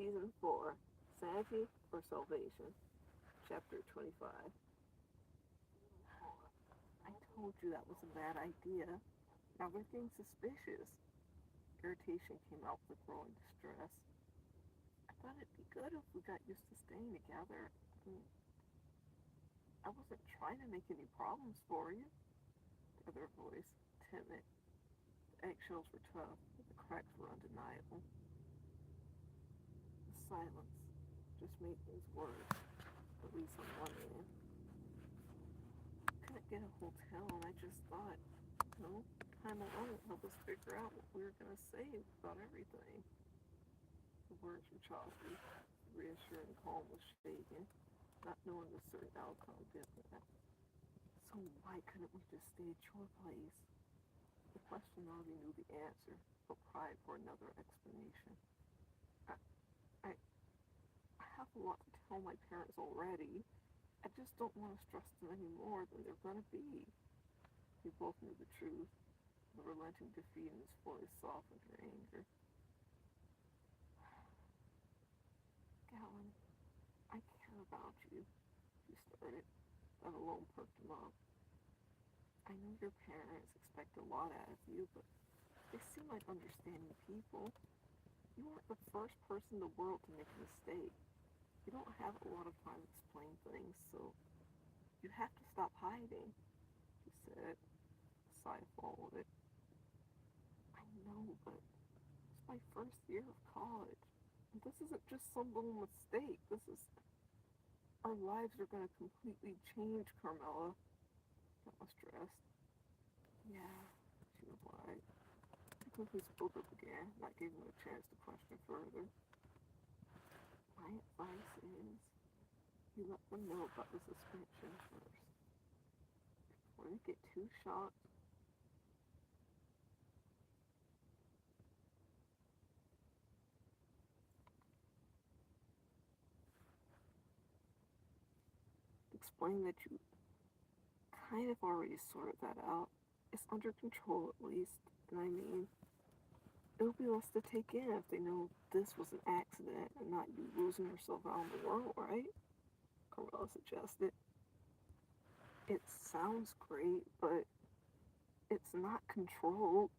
Season 4, Sanity or Salvation, Chapter 25. I told you that was a bad idea. Now they're getting suspicious. Irritation came out with growing distress. I thought it'd be good if we got used to staying together. I wasn't trying to make any problems for you. The other voice, timid. The eggshells were tough, but the cracks were undeniable. The silence just made things worse, at least on one end. I couldn't get a hotel, and I just thought, time alone would help us figure out what we were going to say about everything. The words were choppy, the reassuring calm was shaken, not knowing the certain outcome did that. So why couldn't we just stay at your place? The question already knew the answer, but pride for another explanation. I, I, I have a lot to tell my parents already. I just don't want to stress them any more than they're gonna be. We both knew the truth. The relenting defeat in his voice softened her anger. Galen, I care about you, she started. That alone perked him up. I know your parents expect a lot out of you, but they seem like understanding people. You aren't the first person in the world to make a mistake. You don't have a lot of time to explain things, so you have to stop hiding, she said. A sigh followed it. I know, but it's my first year of college. And this isn't just some little mistake. This is... Our lives are going to completely change, Carmela. That was stressed. Yeah, she replied. She quickly spoke up again, not giving him a chance to question further. My advice is you let them know about the suspension first. Before they get too shocked. Explain that you kind of already sorted that out. It's under control at least. And I mean, it'll be less to take in if they know this was an accident and not you losing yourself out in the world, right? Carmela suggested. It sounds great, but it's not controlled.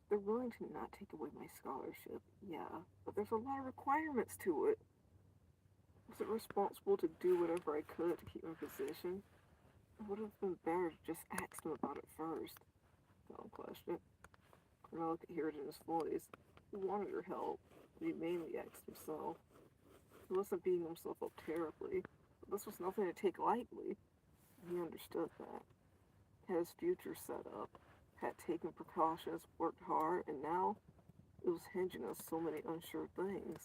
They're willing to not take away my scholarship, yeah, but there's a lot of requirements to it. Was it responsible to do whatever I could to keep my position? It would have been better to just ask him about it first. Don't question it. Cornell could hear it in his voice. He wanted her help, but he mainly asked himself. He wasn't beating himself up terribly, but this was nothing to take lightly. He understood that. Had his future set up, had taken precautions, worked hard, and now it was hinging on so many unsure things.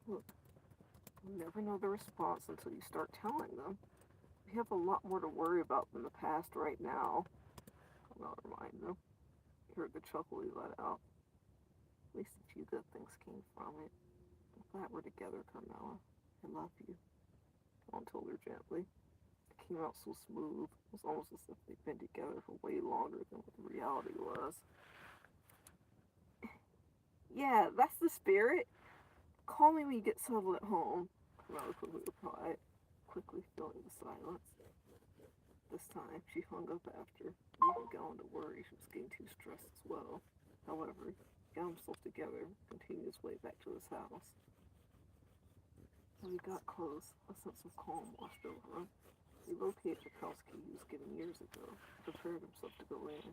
Look, you never know the response until you start telling them. We have a lot more to worry about than the past right now. I'll remind them. He heard the chuckle he let out. At least a few good things came from it. I'm glad we're together, Carmela. I love you. Dawn told her gently. It came out so smooth. It was almost as if they'd been together for way longer than what the reality was. Yeah, that's the spirit. Call me when you get settled at home, Carmela quickly replied, quickly filling the silence. This time, she hung up after, leaving Galen to worry she was getting too stressed as well. However, he got himself together and continued his way back to his house. When he got close, a sense of calm washed over him. He located the house key he was given years ago and prepared himself to go in.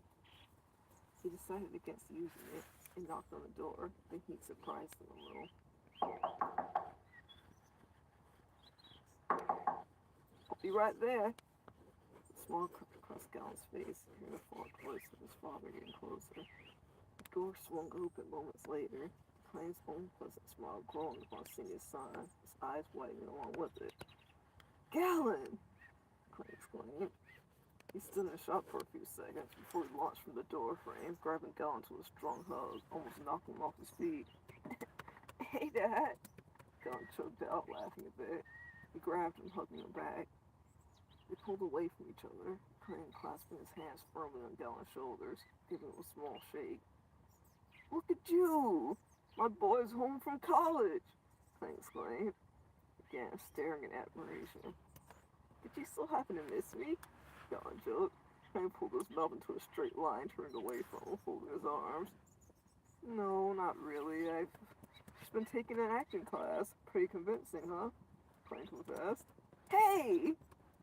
He decided against using it and knocked on the door, thinking he surprised them a little. I'll be right there. A smile crept across Galen's face, hearing the fog voice of his father getting closer. The door swung open moments later, Klein's own pleasant smile growing upon seeing his son, his eyes widening along with it. Galen! Klein exclaimed. He stood in the shop for a few seconds before he launched from the door frame, grabbing Galen to a strong hug, almost knocking him off his feet. Hey, Dad! Galen choked out, laughing a bit. He grabbed him, hugging him back. They pulled away from each other, Crane clasping his hands firmly on Galen's shoulders, giving him a small shake. Look at you! My boy's home from college, Clang exclaimed, again staring in admiration. Did you still happen to miss me? Don joked. Clang pulled his mouth into a straight line, turned away from him, folding his arms. No, not really. I've just been taking an acting class. Pretty convincing, huh? Clang confessed. Hey!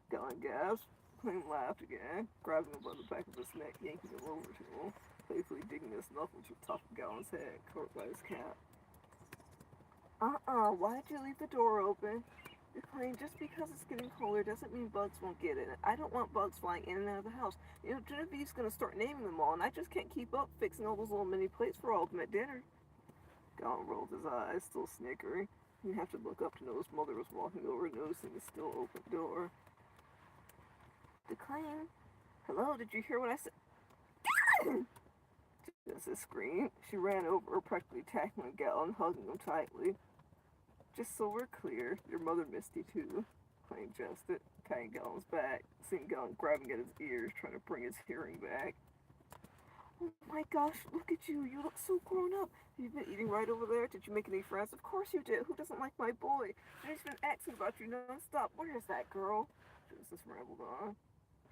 Galen gasped. Clang laughed again, grabbing him by the back of his neck, yanking him over to him, playfully digging his knuckles to the top of Galen's head, covered by his cap. Why did you leave the door open? You're playing just because it's getting colder doesn't mean bugs won't get in it. I don't want bugs flying in and out of the house. You know, Genevieve's gonna start naming them all, and I just can't keep up fixing all those little mini plates for all of them at dinner. Galen rolled his eyes, still snickering. He'd have to look up to know his mother was walking over, noticing the still open door. Declan, hello, did you hear what I said? Genesis screamed. She ran over, practically tackling Galen, hugging him tightly. Just so we're clear, your mother missed you too, Clang jested, patting Galen's back, seeing Galen grabbing at his ears, trying to bring his hearing back. Oh my gosh, look at you. You look so grown up. You've been eating right over there. Did you make any friends? Of course you did. Who doesn't like my boy? She's been asking about you nonstop. Where is that girl? Genesis rambled on.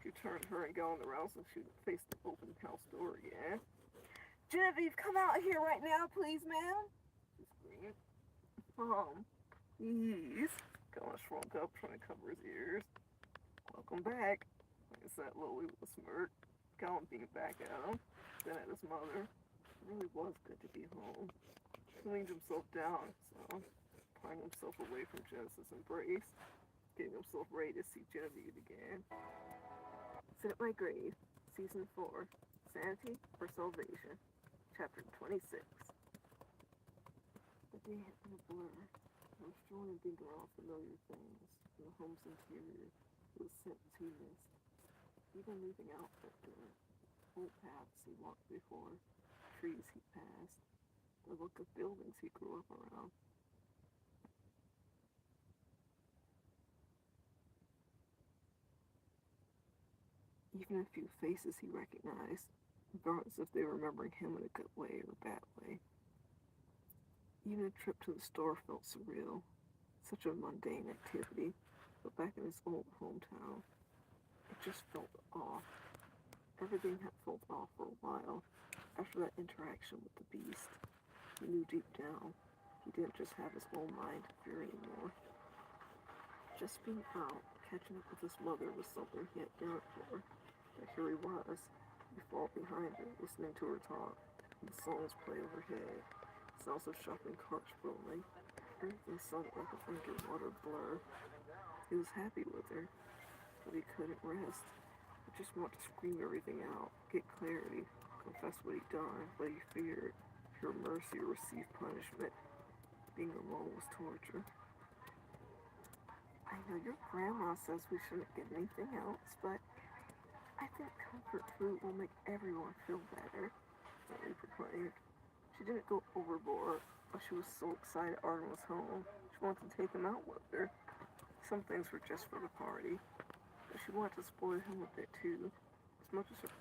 She turned her and Galen around so she faced the open house door again. Genevieve, come out here right now, please, ma'am. She screamed. Please. Galen shrunk up, trying to cover his ears. Welcome back, I said Lily with a smirk. Galen beamed back at him, then at his mother. It really was good to be home. He leaned himself down, so prying himself away from Genesis' embrace, getting himself ready to see Genevieve again. Sit at my grave, Season 4, Sanity or Salvation, Chapter 26. The day had been a blur. I was strolling and thinking around familiar things, in the home's interior, with scents he missed. Even leaving out that door, old paths he walked before, trees he passed, the look of buildings he grew up around. Even a few faces he recognized, regardless if they were remembering him in a good way or a bad way. Even a trip to the store felt surreal, such a mundane activity, but back in his old hometown, it just felt off. Everything had felt off for a while. After that interaction with the beast, he knew deep down he didn't just have his own mind to fear anymore. Just being out, catching up with his mother was something he had done for. But here he was. He followed behind her, listening to her talk. The songs play overhead. Sounds of shopping carts rolling. Everything sounded like a underwater blur. He was happy with her, but he couldn't rest. He just wanted to scream everything out, get clarity, confess what he'd done, what he feared, hear mercy or receive punishment. Being alone was torture. I know your grandma says we shouldn't get anything else, but I think comfort food will make everyone feel better, Lily proclaimed. She didn't go overboard, but she was so excited Arden was home. She wanted to take him out with her. Some things were just for the party, but she wanted to spoil him a bit too, as much as her.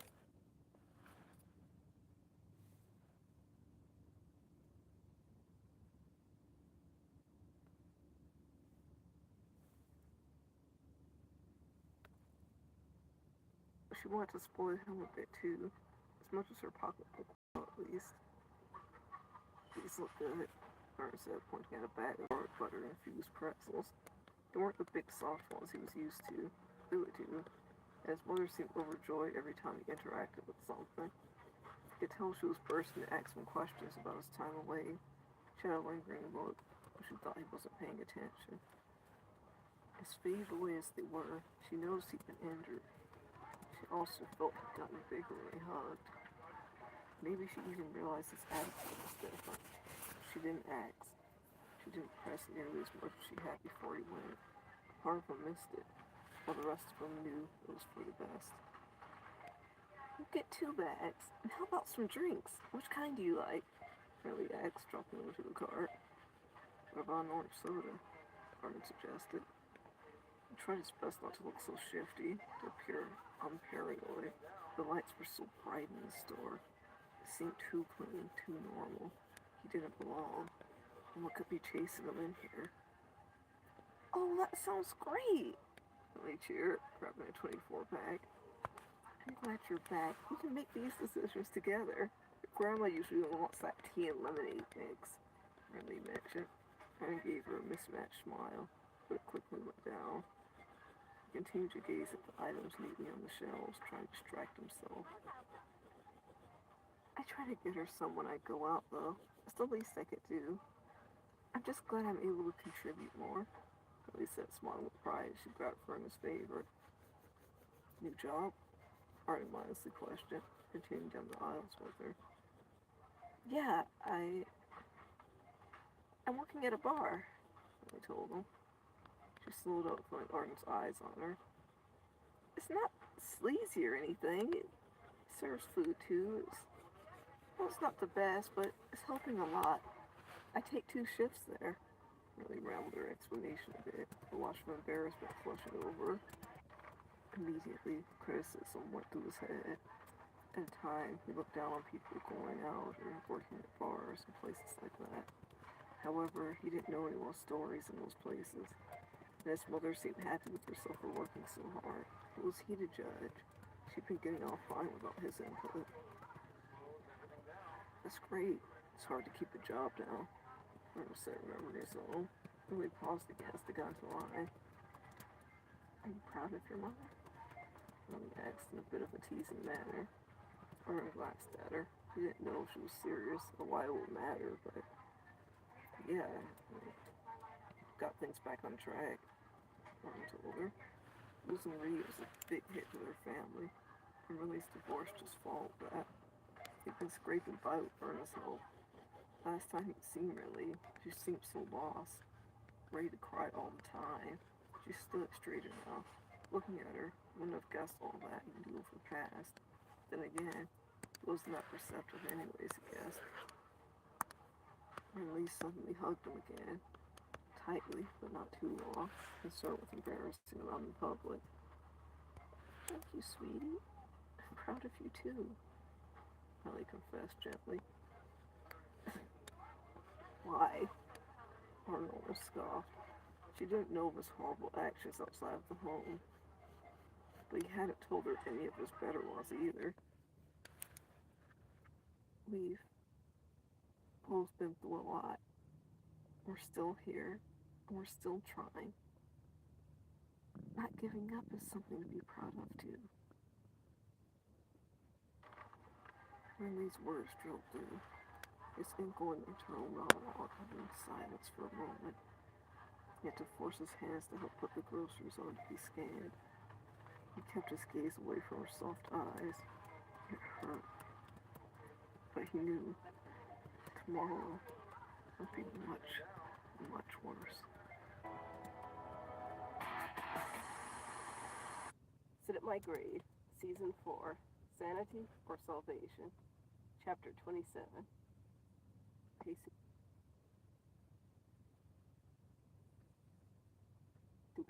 She wanted to spoil him a bit too, as much as her pocketbook will at least. These look good, Aaron said, pointing at a bag of hard butter-infused pretzels. They weren't the big soft ones he was used to, really to, and his mother seemed overjoyed every time he interacted with something. You could tell she was bursting to ask him questions about his time away. She had a lingering look, but she thought he wasn't paying attention. As faded away as they were, she noticed he'd been injured. She also felt he'd gotten bigger when they hugged. Maybe she even realized his attitude was different. She didn't ask. She didn't press nearly as much as she had before he went. Part of him missed it, while the rest of them knew it was for the best. You get 2 bags. And how about some drinks? Which kind do you like? Riley asked, dropping into the cart. What about an orange soda? Arden suggested. He tried his best not to look so shifty, to appear unparanoid. The lights were so bright in the store. It seemed too clean, too normal. He didn't belong. And what could be chasing him in here? Oh, that sounds great! Billy cheered, grabbing a 24 pack. I'm glad you're back. We can make these decisions together. Grandma usually wants that tea and lemonade mix, Riley mentioned, and gave her a mismatched smile, but it quickly went down. He continued to gaze at the items neatly on the shelves, trying to distract himself. I try to get her some when I go out, though. It's the least I could do. I'm just glad I'm able to contribute more. Billy said, smiling with pride as she grabbed Fernand's favorite. New job? Artie modestly questioned, continuing down the aisles with her. Yeah, I'm working at a bar, I told him. She slowed up, feeling Arden's eyes on her. It's not sleazy or anything. It serves food, too. It's not the best, but it's helping a lot. I take 2 shifts there. Really rambled her explanation a bit, a wash of embarrassment flushing over. Immediately, criticism went through his head. At a time, he looked down on people going out or working at bars and places like that. However, he didn't know anyone's stories in those places, and his mother seemed happy with herself for working so hard. Who was he to judge? She'd been getting off fine without his input. That's great. It's hard to keep a job now, Murder said, remembering his own. Billy paused again as the gun to line. Are you proud of your mother? Billy asked in a bit of a teasing manner. Murder glanced at her. He didn't know if she was serious or why it would matter, but yeah, got things back on track, Martin told her. Losing Reed was a big hit to their family, and Riley's divorce just followed that. He'd been scraping by with Ernest's help. Last time he'd seen Riley, she seemed so lost, ready to cry all the time. She stood straighter now. Looking at her, wouldn't have guessed all that he knew of her past. Then again, it wasn't that perceptive anyways, I guess. Riley suddenly hugged him again, tightly, but not too long, concerned with embarrassing him out in public. Thank you, sweetie. I'm proud of you, too, Riley confessed gently. Why? Arnold was scoffed. She didn't know of his horrible actions outside of the home, but he hadn't told her any of his better ones either. We've both been through a lot. We're still here, and we're still trying. Not giving up is something to be proud of, too. Riley's words drilled through, his ingoing internal monologue having silence for a moment. He had to force his hands to help put the groceries on to be scanned. He kept his gaze away from her soft eyes. It hurt, but he knew tomorrow would be much, much worse. Sit at my grade, Season 4, Sanity or Salvation, Chapter 27. Pacing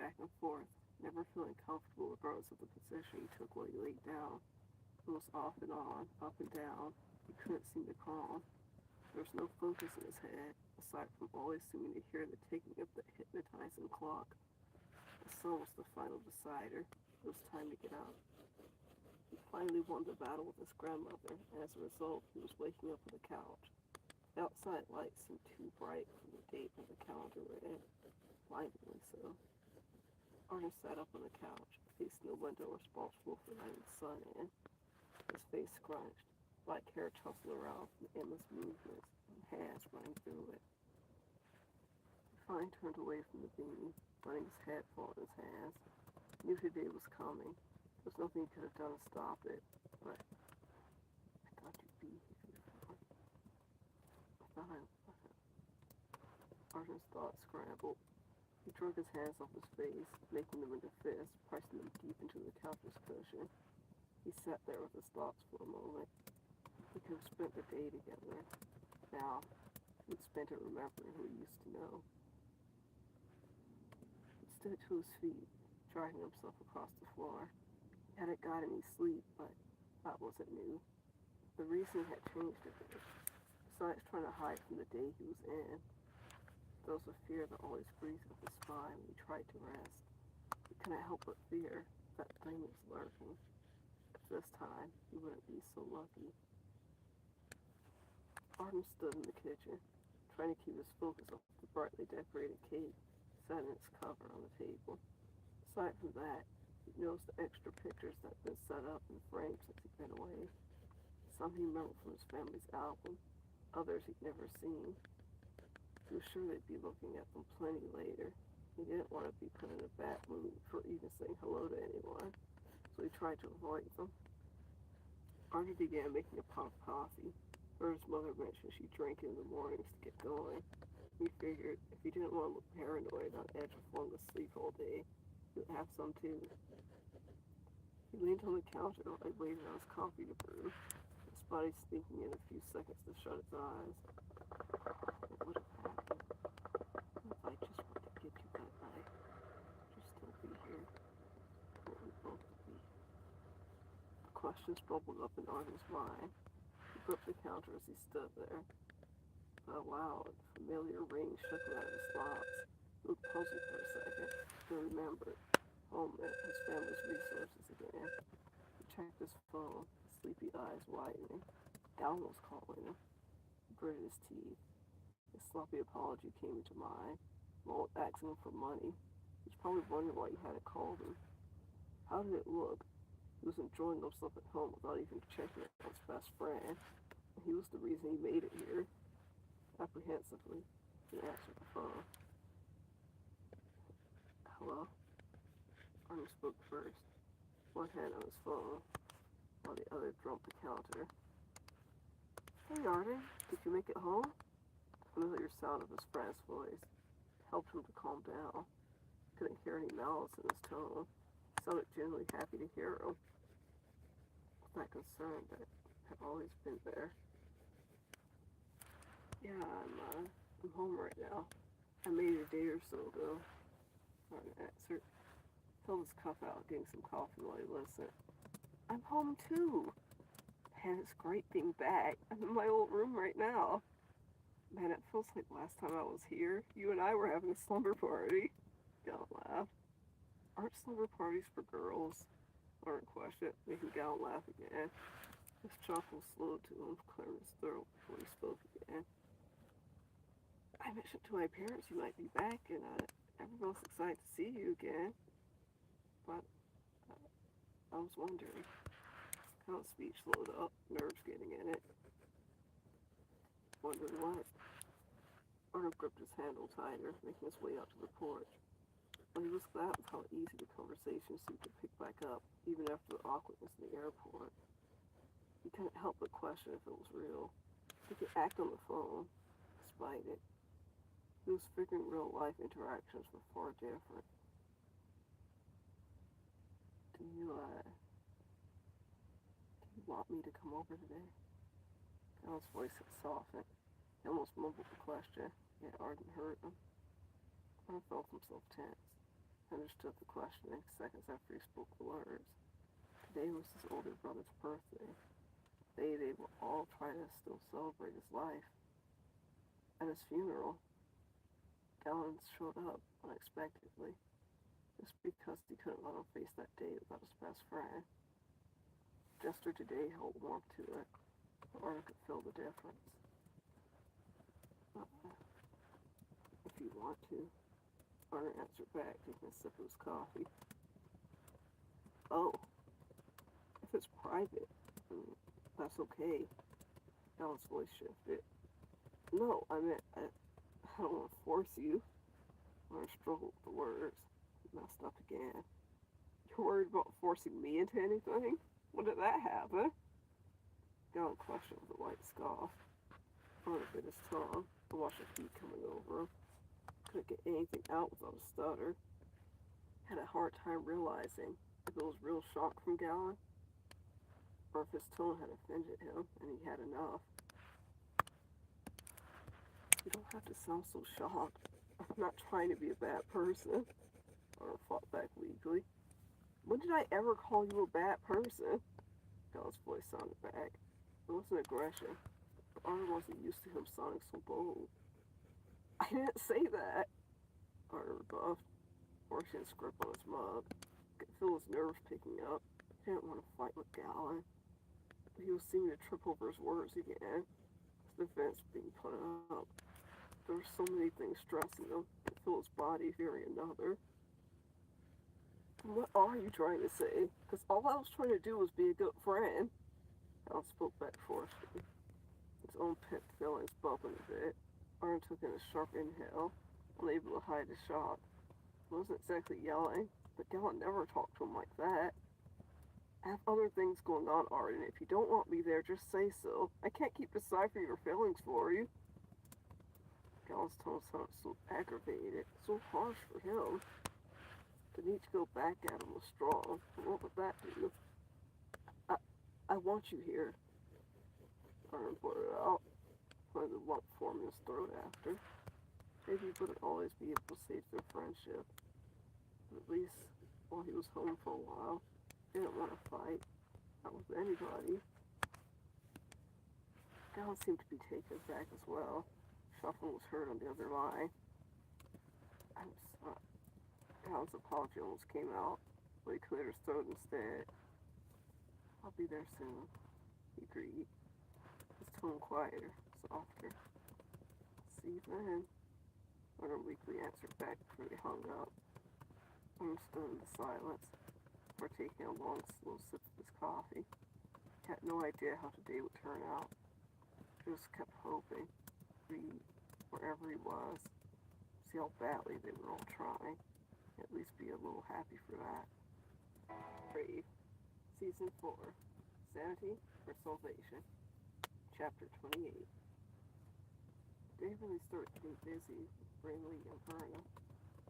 back and forth, never feeling comfortable regardless of the position he took while he laid down. It was off and on, up and down. He couldn't seem to calm. There was no focus in his head, aside from always seeming to hear the ticking of the hypnotizing clock. The sun was the final decider. It was time to get up. He finally won the battle with his grandmother, and as a result, he was waking up on the couch. The outside light seemed too bright for the date on the calendar read, blindingly so. Arnold sat up on the couch, facing the window responsible for letting the sun in. His face scrunched, black hair tousled around from endless movements, and hands running through it. He finally turned away from the beam, letting his head fall in his hands. He knew today was coming. There was nothing he could have done to stop it, but I thought you'd be here before. I thought I would. Arden's thoughts scrambled. He drug his hands off his face, making them into fists, pressing them deep into the couch's cushion. He sat there with his thoughts for a moment. He could have spent the day together. Now, he would spend it remembering who he used to know. He stood to his feet, dragging himself across the floor. He hadn't got any sleep, but that wasn't new. The reason had changed a bit. Besides trying to hide from the day he was in, there was a fear that always breathed up his spine when he tried to rest. He couldn't help but fear that thing was lurking. If this time he wouldn't be so lucky. Arden stood in the kitchen, trying to keep his focus off the brightly decorated cake set in its cover on the table. Aside from that, he noticed the extra pictures that had been set up in frames since he'd been away. Some he remembered from his family's album, others he'd never seen. He was sure they'd be looking at them plenty later. He didn't want to be put in a bad mood for even saying hello to anyone, so he tried to avoid them. Arden began making a pot of coffee. Heard his mother mention she drank it in the mornings to get going. He figured if he didn't want to look paranoid on edge of falling asleep all day, he would have some too. He leaned on the counter while he waited on his coffee to brew, his body sneaking in a few seconds to shut its eyes. What would have happened if I just went to get you that night? Would you still be here? Or would we both be? The questions bubbled up in Arden's mind. He gripped the counter as he stood there. A loud, familiar ring shook him out of his thoughts. He looked puzzled for a second, then remembered. Home meant his family's resources again. He checked his phone, his sleepy eyes widening. Dallin was calling him. He gritted his teeth. His sloppy apology came into mind. Walt asking him for money. He was probably wondering why he hadn't called him. How did it look? He was enjoying himself at home without even checking on his best friend. And he was the reason he made it here. Apprehensively, he answered the phone. Hello? Arnold spoke first, one hand on his phone, while the other drummed the counter. Hey, Arden, did you make it home? The familiar sound of his friend's voice helped him to calm down. He couldn't hear any malice in his tone. He sounded genuinely happy to hear him, with that concern that had always been there. Yeah, I'm home right now. I made it a day or so ago. Martin answered. Filled his cup out, getting some coffee while he listened. I'm home too. Man, it's great being back. I'm in my old room right now. Man, it feels like last time I was here, you and I were having a slumber party. Gal laughed. Aren't slumber parties for girls? Lauren questioned, making Gal laugh again. His chuckle slowed to him, clearing his throat before he spoke again. I mentioned to my parents you might be back, and everyone's excited to see you again. But I was wondering. Gal's speech slowed up, nerves getting in it. Wondering what? Arnold gripped his handle tighter, making his way out to the porch. But he was glad with how easy the conversation seemed to pick back up, even after the awkwardness in the airport. He couldn't help but question if it was real. He could act on the phone, despite it. He was figuring real-life interactions were far different. Do you want me to come over today? Gal's voice had softened. He almost mumbled the question, yet Arden heard him. Arden felt himself tense. He understood the questioning seconds after he spoke the words. Today was his older brother's birthday. The day they would all try to still celebrate his life. At his funeral, Gallon showed up unexpectedly, just because he couldn't let him face that day without his best friend. The gesture today held warmth to it, but Arden could feel the difference. If you want to, Arden answered back, taking a sip of his coffee. Oh, if it's private, that's okay. Gallon's voice shifted. No, I meant, I don't want to force you. Arden struggled with the words. He messed up again. You're worried about forcing me into anything? When did that happen? Gallon questioned with a light scoff. Arden bit his tongue and watched the heat coming over him. Couldn't get anything out without a stutter. Had a hard time realizing if it was real shock from Gallon, or if his tone had offended him and he had enough. You don't have to sound so shocked. I'm not trying to be a bad person. Arden fought back weakly. When did I ever call you a bad person? Gallon's voice sounded back. It wasn't aggression, but Arnold wasn't used to him sounding so bold. I didn't say that, Arnold rebuffed, forcing his grip on his mug. Could feel his nerves picking up. He didn't want to fight with Gallon, but he was seeming to trip over his words again. His defense being put up. There were so many things stressing him. He could feel his body fearing another. What are you trying to say? Because all I was trying to do was be a good friend. Al spoke back forcefully, his own pent feelings bubbling a bit. Arn took in a sharp inhale, unable to hide his shock. He wasn't exactly yelling, but Gallon never talked to him like that. I have other things going on, Arden. If you don't want me there, just say so. I can't keep deciphering your feelings for you. Gallon's tone sounded so aggravated, so harsh for him. The need to go back at him was strong, but what would that do? I, I want you here, Arden blurted out, letting the lump form in his throat after. Maybe he wouldn't always be able to save their friendship, but at least while he was home for a while, he didn't want to fight, not with anybody. Gallon seemed to be taken back as well. Shuffling was heard on the other line. I'm sorry. Gallon's apology almost came out, but he cleared his throat instead. I'll be there soon, he agreed, his tone quieter, softer. See you then, Arnold weakly answered back before they hung up. Arnold stood in the silence, before taking a long, slow sip of his coffee. He had no idea how today would turn out. He just kept hoping, read, wherever he was, see how badly they were all trying, at least be a little happy for that. Brave, Season 4, Sanity or Salvation, Chapter 28. They really started getting busy with Brinley and Verna.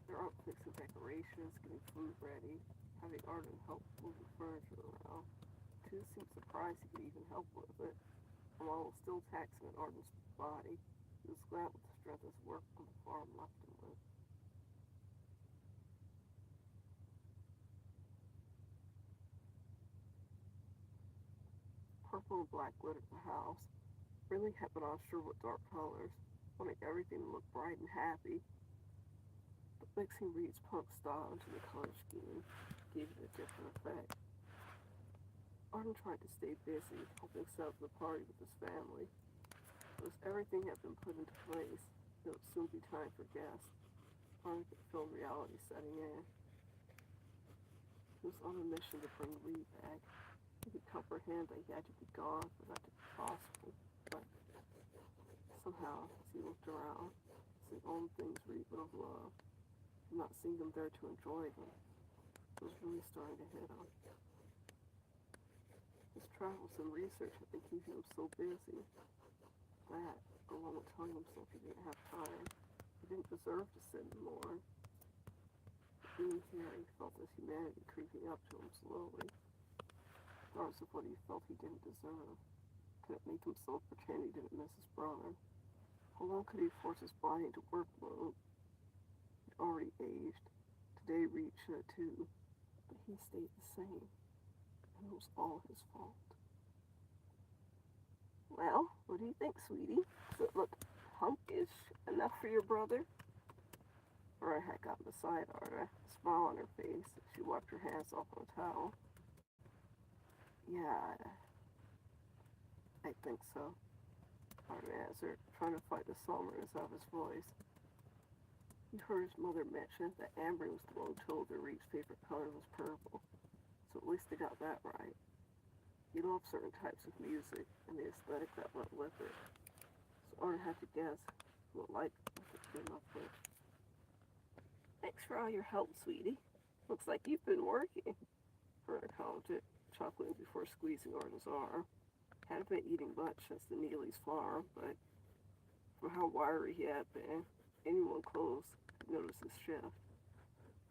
They're out fixing decorations, getting food ready, having Arden help move the furniture around. Two seemed surprised he could even help with it, and while it was still taxing on Arden's body, he was glad with the strength his work on the farm left him with. Purple and black glittered the house. Brinley had been unsure what dark colors, wanting everything to look bright and happy. But mixing Reed's punk style into the color scheme gave it a different effect. Arden tried to stay busy, helping set up the party with his family. But as everything had been put into place, it would soon be time for guests. Arden could feel reality setting in. He was on a mission to bring Reed back. He could comprehend that he had to be gone for that to be possible, but somehow, as he looked around, seeing all the things Reed would have loved, and not seeing them there to enjoy them, it was really starting to hit him. His travels and research had been keeping him so busy that, along with telling himself he didn't have time, he didn't deserve to sit and mourn. Being here, he felt his humanity creeping up to him slowly. Regardless of what he felt he didn't deserve, couldn't make himself pretend he didn't miss his brother. How long could he force his body into work mode? He'd already aged. Today Reed should too, but he stayed the same, and it was all his fault. Well, what do you think, sweetie? Does it look hunkish enough for your brother? Vera had gotten beside Arda, a smile on her face as she wiped her hands off on a towel. Yeah, I think so, Arda answered, trying to fight the somberness out of his voice. He heard his mother mention that Amber was the one who told her Reed's favorite color was purple, so at least they got that right. He loved certain types of music and the aesthetic that went with it, so Arda had to guess what light he came up with. Thanks for all your help, sweetie. Looks like you've been working, Verna commented, chuckling before squeezing Arda's arm. Hadn't been eating much since the Neely's farm, but from how wiry he had been, anyone close could notice his shift.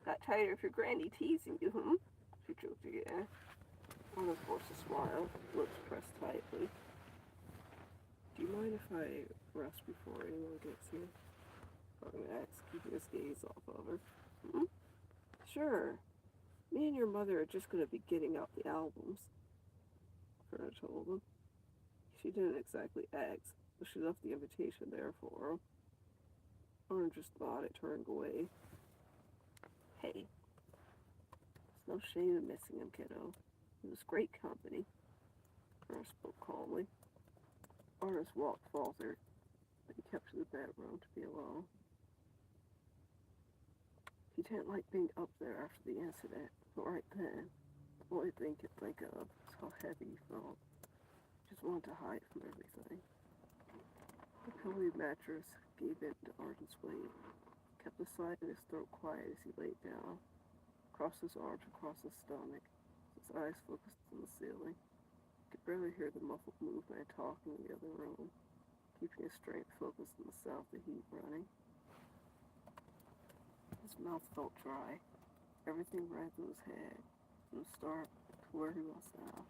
Got tired of your granny teasing you, She joked again. Arda forced a smile, lips pressed tightly. Do you mind if I rest before anyone gets here? Arda asked, keeping his gaze off of her. Sure. Me and your mother are just going to be getting out the albums, Verna told him. She didn't exactly ask, So she left the invitation there for him. Owner just nodded, turned away. Hey, there's no shame in missing him, kiddo. He was great company. Ernest spoke calmly. Ernest walked faltered, but he kept to the bedroom to be alone. He didn't like being up there after the incident, but right then, the only thing he could think of was how heavy he felt. He just wanted to hide from everything. The pillowy mattress gave in to Arden's weight, kept the side of his throat quiet as he laid down, crossed his arms across his stomach, his eyes focused on the ceiling. He could barely hear the muffled movement and talking in the other room, keeping his strength focused on the sound of the heat running. His mouth felt dry. Everything ran through his head, from the start to where he was now.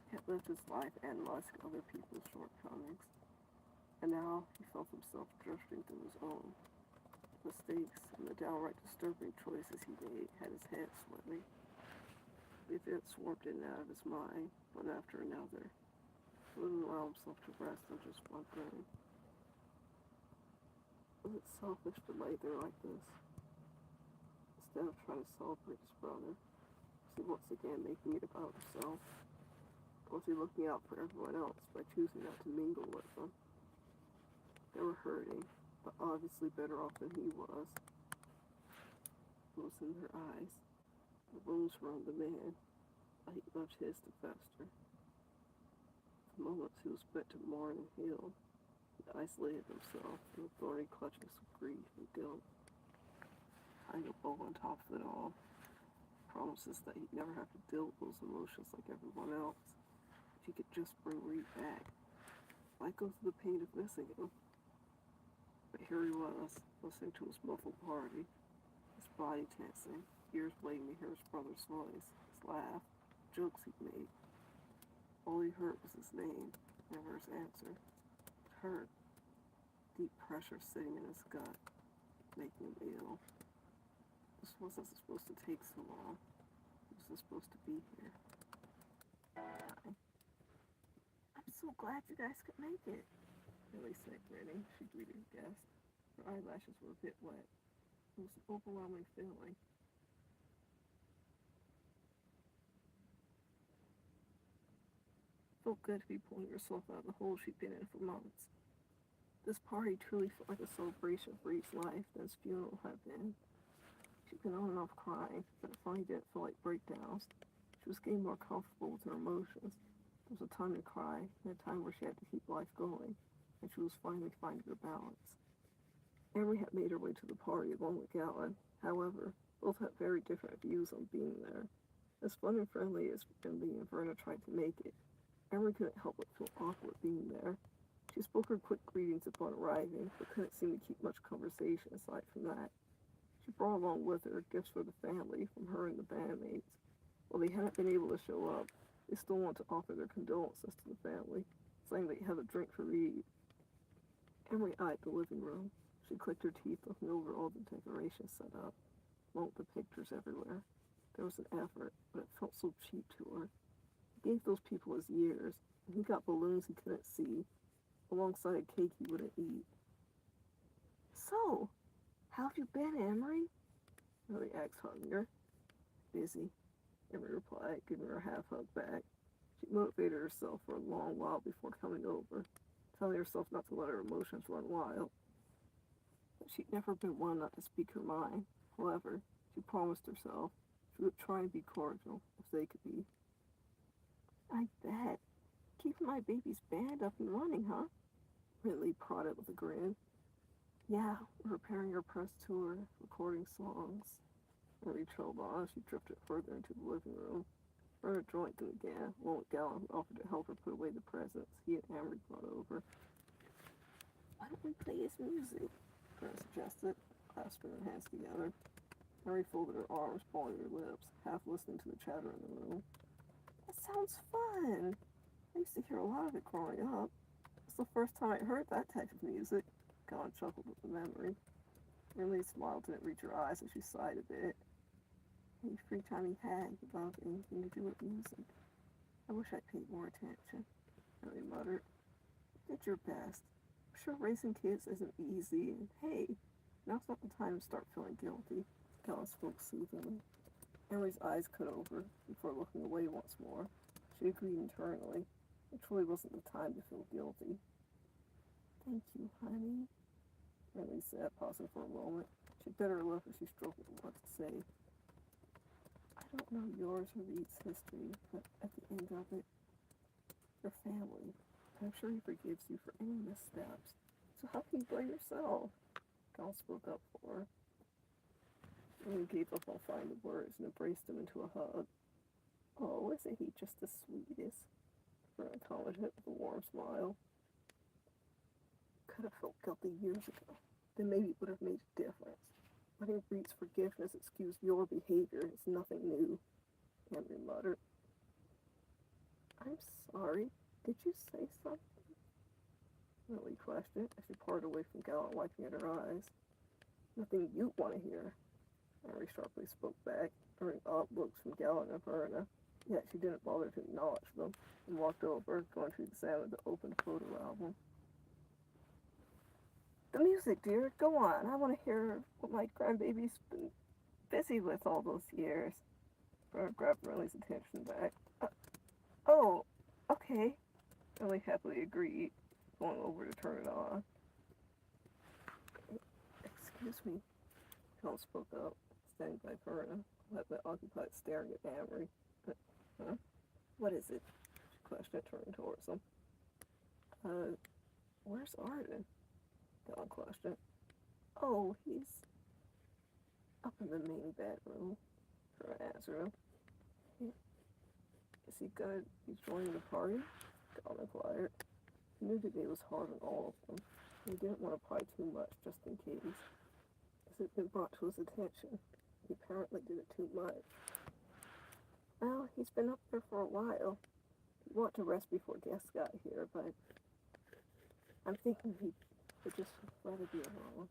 He had lived his life analyzing other people's shortcomings, and now he felt himself drifting through his own. Mistakes and the downright disturbing choices he made had his head swimming. The events swarmed in and out of his mind, one after another. He wouldn't allow himself to rest on just one thing. Was it selfish to lay there like this? Instead of trying to celebrate his brother, was he once again making it about himself? Or was he looking out for everyone else by choosing not to mingle with them? They were hurting, but obviously better off than he was. It was in their eyes. The wounds were on the man, but he left his to fester. The moments he was meant to mourn and heal, he isolated himself in the thorny clutches of grief and guilt. Tying a bow on top of it all, promises that he'd never have to deal with those emotions like everyone else. If he could just bring Reed back. Why go through the pain of missing him? But here he was, listening to his muffled hearty, his body tensing, ears waiting to hear his brother's voice, his laugh, jokes he'd made. All he heard was his name, never his answer. It hurt. Deep pressure sitting in his gut, making him ill. This wasn't supposed to take so long. He wasn't supposed to be here. Hi. I'm so glad you guys could make it, Millie said, grinning. She greeted her guest. Her eyelashes were a bit wet. It was an overwhelming feeling. It felt good to be pulling herself out of the hole she'd been in for months. This party truly felt like a celebration of Reed's life than his funeral had been. She'd been on and off crying, but it finally didn't feel like breakdowns. She was getting more comfortable with her emotions. There was a time to cry, and a time where she had to keep life going, and she was finally finding her balance. Emery had made her way to the party along with Galen. However, both had very different views on being there. As fun and friendly as Emily and Verna tried to make it, Emery couldn't help but feel awkward being there. She spoke her quick greetings upon arriving, but couldn't seem to keep much conversation aside from that. She brought along with her gifts for the family from her and the bandmates. While they hadn't been able to show up, they still wanted to offer their condolences to the family, saying they had a drink for Reed. Emery eyed the living room. She clicked her teeth, looking over all the decorations set up, along with the pictures everywhere. There was an effort, but it felt so cheap to her. He gave those people his years, and he got balloons he couldn't see, alongside a cake he wouldn't eat. So, how have you been, Emery? Millie asked, hugging her. Busy, Emery replied, giving her a half-hug back. She motivated herself for a long while before coming over, telling herself not to let her emotions run wild. But she'd never been one not to speak her mind. However, she promised herself she would try and be cordial if they could be. I bet. Keeping my baby's band up and running, huh? Ridley prodded with a grin. Yeah, we're preparing our press tour, recording songs. Mary trailed on as she drifted further into the living room. Verna joined them again, along with Galen, who offered to help her put away the presents he and Amory brought over. Why don't we play his music? Verna suggested, clasping her hands together. Mary folded her arms, balling her lips, half listening to the chatter in the room. That sounds fun! I used to hear a lot of it growing up. It's the first time I heard that type of music. Galen chuckled with the memory. Emily's smile didn't reach her eyes as she sighed a bit. Any free time he had, he loved anything to do with music. I wish I'd paid more attention, Emily muttered. did your best. I'm sure raising kids isn't easy, and hey, now's not the time to start feeling guilty. Gal spoke soothingly. Emery's eyes cut over before looking away once more. She agreed internally. It truly wasn't the time to feel guilty. Thank you, honey, Emery said, pausing for a moment. She bit her lip as she struggled with what to say. I don't know yours or Reed's history, but at the end of it, your family. I'm sure he forgives you for any missteps. So how can you blame yourself? Gal spoke up for her. Emily gave up on finding the words and embraced him into a hug. Oh, isn't he just the sweetest? Her acknowledged it with a warm smile. Could have felt guilty years ago. Then maybe it would have made a difference. Letting Reed's forgiveness excuse your behavior is nothing new, Henry muttered. I'm sorry. Did you say something? Lily questioned as she parted away from Gal, wiping at her eyes. Nothing you'd want to hear, Henry sharply spoke back, earning odd looks from Gal and Verna. Yet she didn't bother to acknowledge them, and walked over, going to examine the open photo album. The music, dear. Go on. I want to hear what my grandbaby's been busy with all those years. Verna grabbed Riley's attention back. Oh, okay. Riley happily agreed, going over to turn it on. Excuse me, Cal spoke up, standing by Verna, who had been occupied staring at Amory. Huh? What is it? She questioned, turning towards him. Where's Arden? Cal questioned. Oh, he's up in the main bedroom, Verna answered him. Is he gonna be joining the party? Cal inquired. He knew the day was hard on all of them. He didn't want to pry too much, just in case. As it had been brought to his attention, he apparently did it too much. Well, he's been up there for a while. He'd want to rest before guests got here, but I'm thinking he would just rather be alone.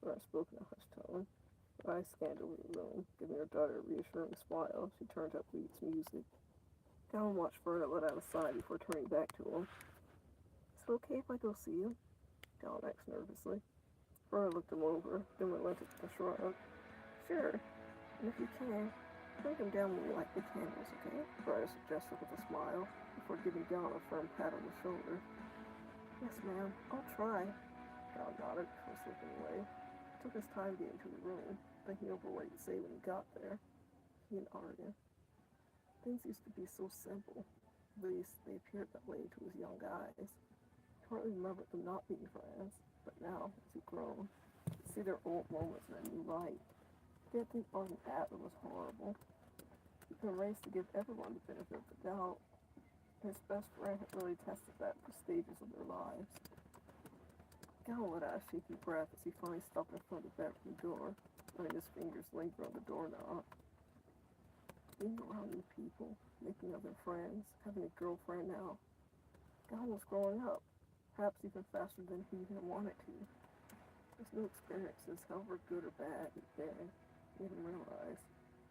Verna spoke in a hushed tone. Her eyes scanned over the room, giving her daughter a reassuring smile. She turned up Reed's music. Gal watched Verna let out a sigh before turning back to him. Is it okay if I go see him? Gal asked nervously. Verna looked him over, then relented with a shrug. Sure, and if you can, bring them down when you light the candles, okay? Verna suggested with a smile, before giving Gal a firm pat on the shoulder. Yes, ma'am, I'll try. Gal nodded before slipping away. It took his time getting to the room, thinking over what he'd say when he got there. He and Arden. Things used to be so simple. At least, they appeared that way to his young eyes. He hardly remembered them not being friends, but now, as he'd grown, he'd see their old moments in a new light. He didn't think Arden Adler was horrible. He'd been raised to give everyone the benefit of the doubt. His best friend had really tested that for stages of their lives. Gal let out a shaky breath as he finally stopped in front of the bedroom door, letting his fingers linger on the doorknob. Being around new people, making other friends, having a girlfriend now. Gal was growing up, perhaps even faster than he even wanted to. His new experiences, however good or bad he'd been, made him realize,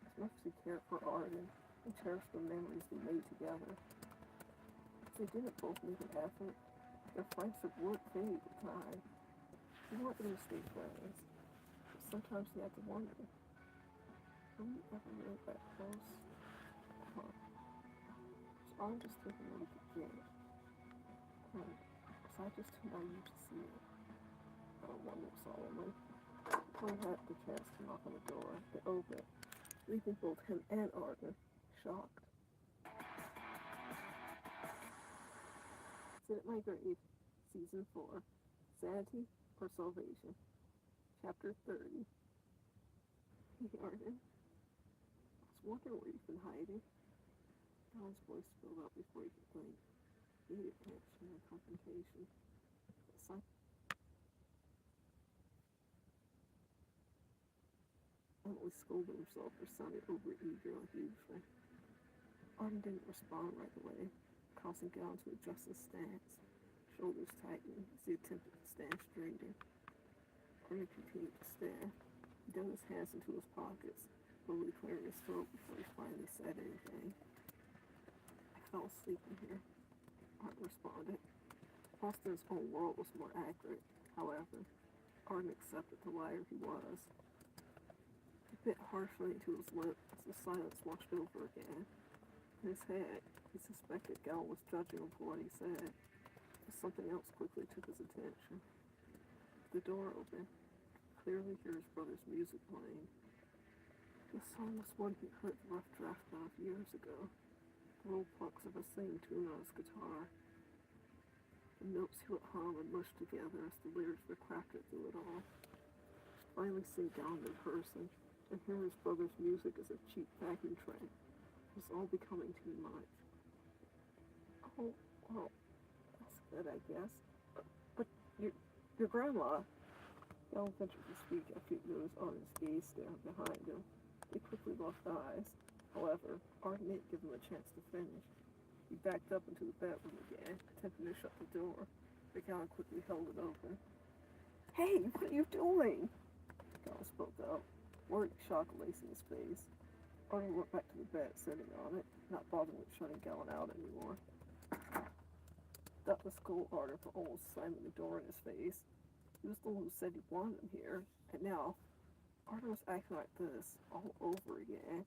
as much as he cared for Arden and cherished the memories they made together, if they didn't both make an effort, their friendship would fade with time. He wanted them to stay friends, but sometimes he had to wonder, were we ever really that close? Huh. Was Arden just taking what he could get? Was I just too naive to see it? I wondered solemnly. He had the chance to knock on the door, then open, leaving both him and Arden shocked. Sit at my grave, Season 4, Sanity or Salvation, Chapter 30. Hey, Arden. I was wondering where you've been hiding. John's voice spilled out before he could blink. He needed connection and confrontation. Emily scolded himself for sounding over-eager like usual. Arden didn't respond right away, causing Gal to adjust his stance, shoulders tightening as he attempted to stand straighter. Arden continued to stare. He dug his hands into his pockets, slowly clearing his throat before he finally said anything. I fell asleep in here, Arden responded. Austin's own world was more accurate. However, Arden accepted the liar he was. He bit harshly into his lip as the silence washed over again. In his head, he suspected Gal was judging him for what he said, but something else quickly took his attention. The door opened. Clearly hear his brother's music playing. The song was one he heard the rough draft of years ago, the little plucks of a singing tune on his guitar. The notes he would hum and mush together as the lyrics were crafted through it all. Finally seeing Gal in person, and hear his brother's music as a cheap backing track. It was all becoming too much. Oh, well, that's good, I guess. But your grandma. Gal ventured to speak after he noticed Arden's gaze staring behind him. They quickly locked eyes. However, Arden didn't give him a chance to finish. He backed up into the bedroom again, attempting to shut the door, but Gal quickly held it open. Hey, what are you doing? Gal spoke up, worried shock lacing his face. Arden went back to the bed, sitting on it, not bothering with shutting Gallon out anymore. That was scold Arden for almost slamming the door in his face. He was the one who said he wanted him here, and now Arden was acting like this all over again.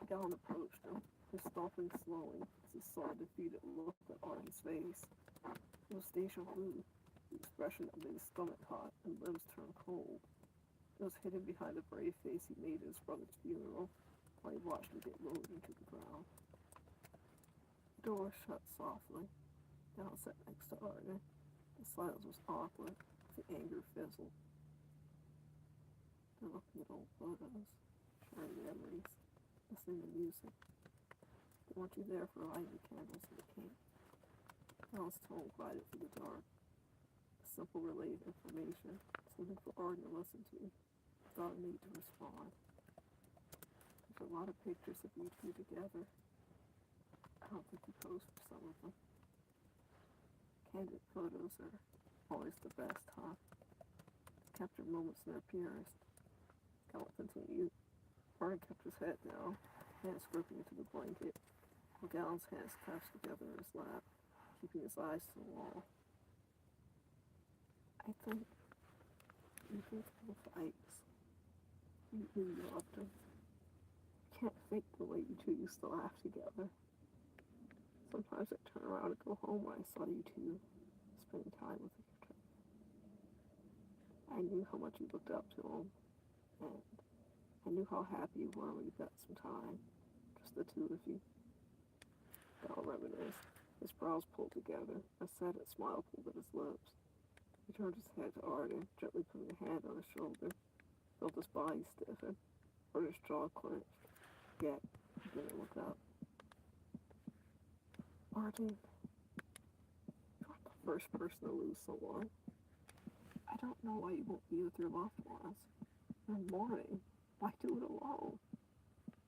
Gallon approached him, his stomping slowing as he saw a defeated look on Arden's face. It was deja vu, the expression that made his stomach hot and limbs turn cold. It was hidden behind the brave face he made at his brother's funeral while he watched him get lowered into the ground. The door shut softly. Gallon sat next to Arden. The silence was awkward, the anger fizzled. They're looking at old photos, sharing memories, listening to music. They want you there for lighting the candles in the camp. Gal's tone glided through the dark. A simple relay of information, something for Arden to listen to, without a need to respond. There's a lot of pictures of you two together. I don't think you posed for some of them. Candid photos are always the best, huh? Capture moments in their purest. Gal continued. Arden kept his head down, hands gripping into the blanket, while Gallon's hands clasped together in his lap, keeping his eyes to the wall. I think you think the fights. You knew you loved him. You can't fake the way you two used to laugh together. Sometimes I'd turn around and go home when I saw you two spending time with each other. I knew how much you looked up to him, and I knew how happy you were when you got some time, just the two of you. Gal reminisced, his brows pulled together, a sad smile pulled at his lips. He turned his head to Arden, gently putting a hand on his shoulder, felt his body stiffen, Arden's jaw clenched, yet he didn't look up. Arden, you're not the first person to lose someone. I don't know why you won't be with your loved ones. They're mourning. Why do it alone?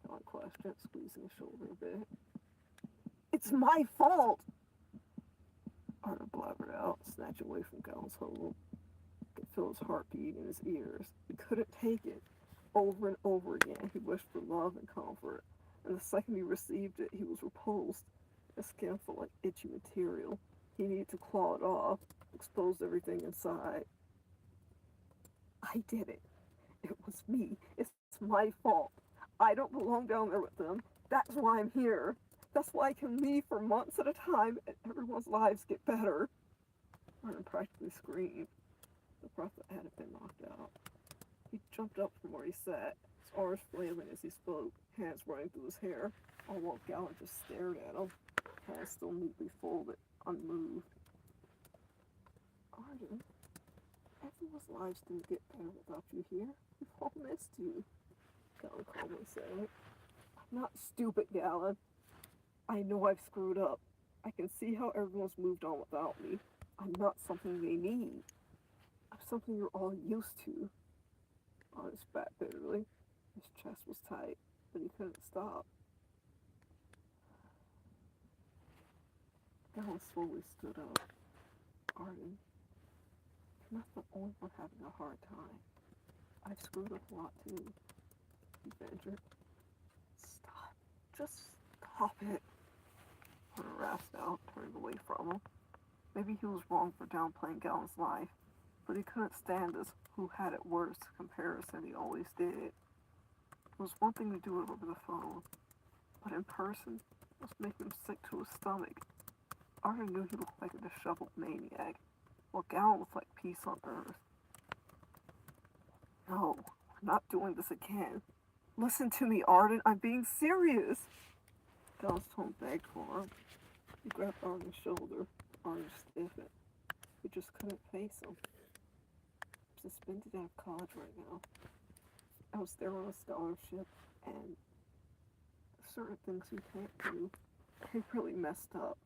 Gal questioned, squeezing his shoulder a bit. It's my fault! Arden blabbered out, snatching away from Gal's hold. He could feel his heartbeat in his ears. He couldn't take it. Over and over again, he wished for love and comfort, and the second he received it, he was repulsed. His skin felt like itchy material. He needed to claw it off, expose everything inside. I did it. It was me. It's my fault. I don't belong down there with them. That's why I'm here. That's why I can leave for months at a time and everyone's lives get better. Arden practically screamed, the breath that hadn't been knocked out. He jumped up from where he sat, his arms flailing as he spoke, hands running through his hair, all while Gallon just stared at him, hands still neatly folded, unmoved. Arden, everyone's lives didn't get better without you here. We've all missed you, Gallon calmly said. I'm not stupid, Gallon. I know I've screwed up. I can see how everyone's moved on without me. I'm not something they need. I'm something you're all used to. Arden spat bitterly. His chest was tight, but he couldn't stop. Gallon slowly stood up. Arden, you're not the only one having a hard time. I've screwed up a lot too, he ventured. Stop. Just stop it. Arden rasped out, turning away from him. Maybe he was wrong for downplaying Gallon's life, but he couldn't stand us who had it worse to comparison he always did. It was one thing to do it over the phone, but in person, it was making him sick to his stomach. Arden knew he looked like a disheveled maniac, while Gallon looked like peace on earth. No, we're not doing this again. Listen to me, Arden, I'm being serious. Gallon's tone begged for him. He grabbed Arden's shoulder. Arden stiffened. He just couldn't face him. I'm suspended out of college right now. I was there on a scholarship, and certain things we can't do. He really messed up.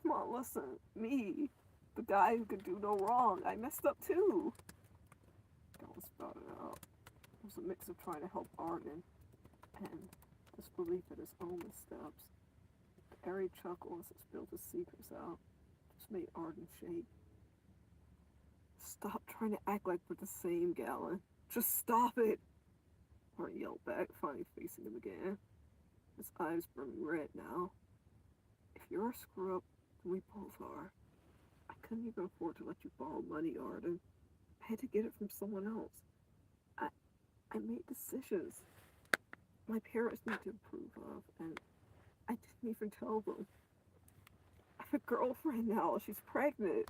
Come on, listen. Me, the guy who could do no wrong. I messed up too. Gallon spouted out. It was a mix of trying to help Arden and disbelief at his own missteps. The airy chuckle as he spilled his secrets out just made Arden shake. Stop trying to act like we're the same, Gallon. Just stop it! Arden yelled back, finally facing him again. His eyes burning red now. If you're a screw-up, then we both are. I couldn't even afford to let you borrow money, Arden. I had to get it from someone else. I made decisions my parents need to approve of, and I didn't even tell them. I have a girlfriend now. She's pregnant.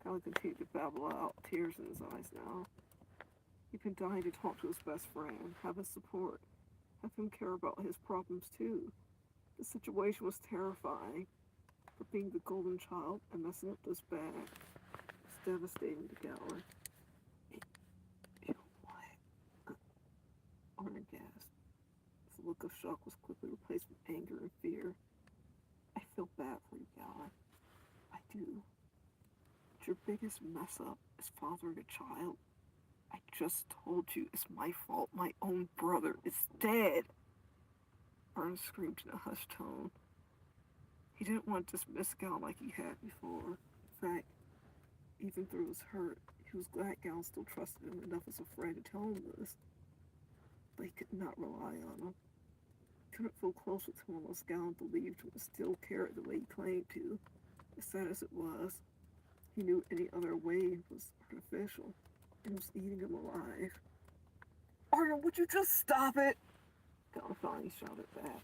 Gallon continued to babble out, tears in his eyes now. He'd been dying to talk to his best friend, have his support, have him care about his problems too. The situation was terrifying, but being the golden child and messing up this bad was devastating to Gallon. What? Arden gasped. His look of shock was quickly replaced with anger and fear. I feel bad for you, Gallon. I do. But your biggest mess up is fathering a child. I just told you it's my fault. My own brother is dead. Arden screamed in a hushed tone. He didn't want to dismiss Gallon like he had before. In fact, even through his hurt, he was glad Gallon still trusted him enough as a friend to tell him this. But he could not rely on him. He couldn't feel close with him unless Gallon believed him and still cared the way he claimed to. As sad as it was, he knew any other way was artificial, and was eating him alive. Arden, would you just stop it? Gallon finally shouted back.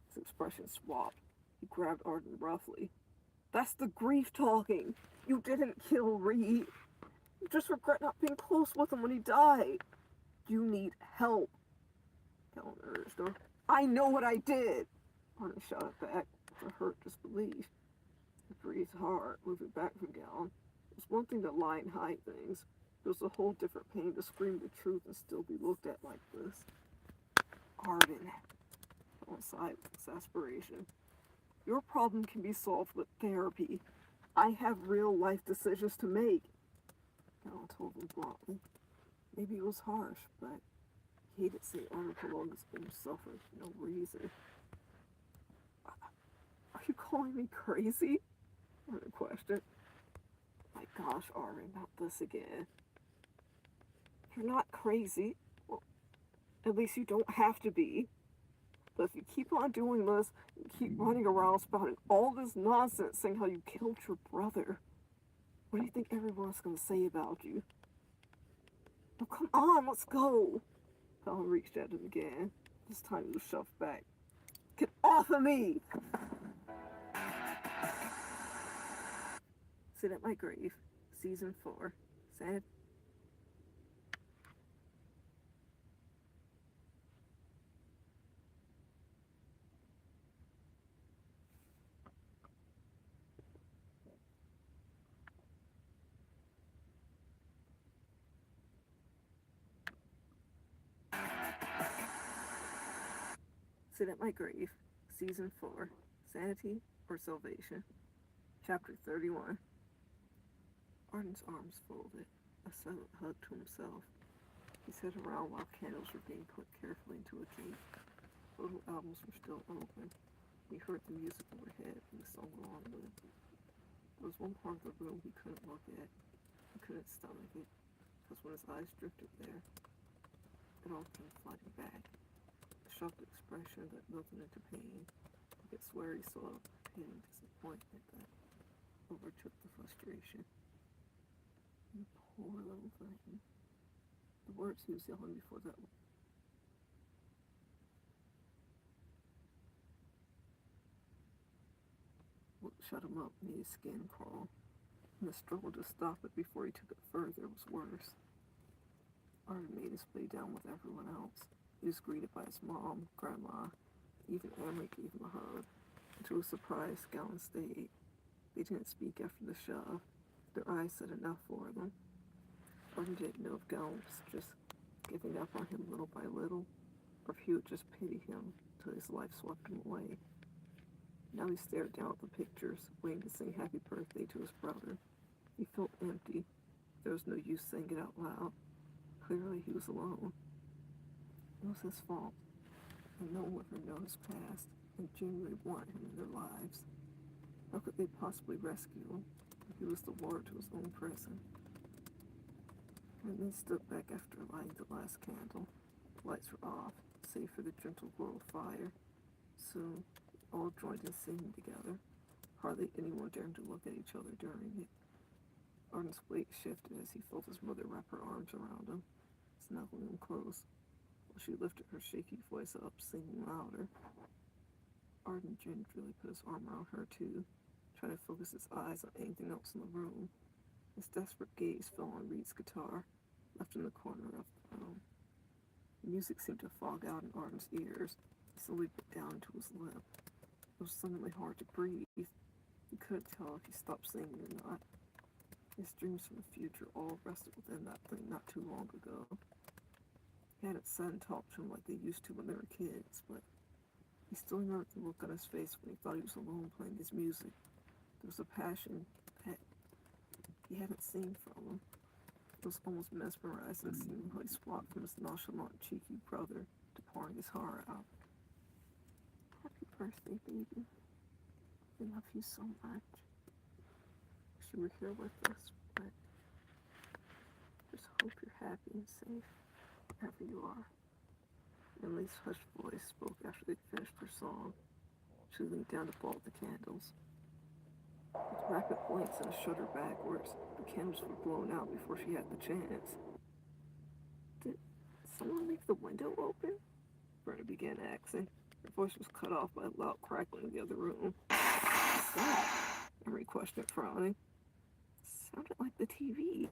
His expression swapped. He grabbed Arden roughly. That's the grief talking. You didn't kill Reed. You just regret not being close with him when he died. You need help. Gallon urged her. I know what I did. Arden shouted back with a hurt disbelief. He breathed hard, moving back from Gallon. It was one thing to lie and hide things. It was a whole different pain to scream the truth and still be looked at like this. Arden, Gallon sighed with exasperation. Your problem can be solved with therapy. I have real-life decisions to make. Gallon told him bluntly. Maybe it was harsh, but he hated seeing Arden prolong his own suffering for no reason. Are you calling me crazy? Arden questioned. My gosh, Arden, not this again. You're not crazy. Well, at least you don't have to be. But if you keep on doing this, and keep running around spouting all this nonsense saying how you killed your brother, what do you think everyone's going to say about you? Oh, come on, let's go. Gallon reached at him again. This time he was shoved back. Get off of me! Sit at My Grave, Season 4. Sad. Sit at My Grave, Season 4. Sanity or Salvation. Chapter 31. Arden's arms folded, a silent hug to himself. He sat around while candles were being put carefully into a case. Photo albums were still open. He heard the music overhead and the song along with it. There was one part of the room he couldn't look at. He couldn't stomach it, because when his eyes drifted there, it all came flooding back. A shocked expression that melted into pain. He could swear he saw pain and disappointment that overtook the frustration. You poor little thing. The words he was yelling before that shut him up, made his skin crawl, and the struggle to stop it before he took it further was worse. Arden made his way down with everyone else. He was greeted by his mom, grandma, even Emily gave him a hug. And to his surprise, Gowan stayed. They didn't speak after the shove. Their eyes said enough for them. Arden didn't know if Gowan was just giving up on him little by little, or if he would just pity him till his life swept him away. Now he stared down at the pictures, waiting to sing happy birthday to his brother. He felt empty. There was no use saying it out loud. Clearly he was alone. It was his fault, and no one would ever know his past and genuinely want him in their lives. How could they possibly rescue him if he was the ward to his own prison? And they stood back after lighting the last candle. The lights were off, save for the gentle glow of fire. Soon, all joined in singing together. Hardly anyone dared to look at each other during it. Arden's weight shifted as he felt his mother wrap her arms around him, snuggling him close, while she lifted her shaky voice up, singing louder. Arden gingerly put his arm around her too, trying to focus his eyes on anything else in the room. His desperate gaze fell on Reed's guitar, left in the corner of the room. The music seemed to fog out in Arden's ears. He slowly bit down to his lip. It was suddenly hard to breathe. He couldn't tell if he stopped singing or not. His dreams from the future all rested within that thing not too long ago. He hadn't sat and talked to him like they used to when they were kids, but he still remembered the look on his face when he thought he was alone playing his music. There was a passion that he hadn't seen from him. It was almost mesmerizing seeing how he swapped from his nonchalant, cheeky brother to pouring his heart out. Happy birthday, baby. I love you so much. Wish you were here with us, but just hope you're happy and safe wherever you are. Emily's hushed voice spoke after they'd finished her song. She leaned down to blow out the candles. With rapid blinks and a shudder backwards, the candles were blown out before she had the chance. Did someone leave the window open? Verna began asking. Her voice was cut off by a loud crackling in the other room. What's that? Emery questioned, frowning. Sounded like the TV.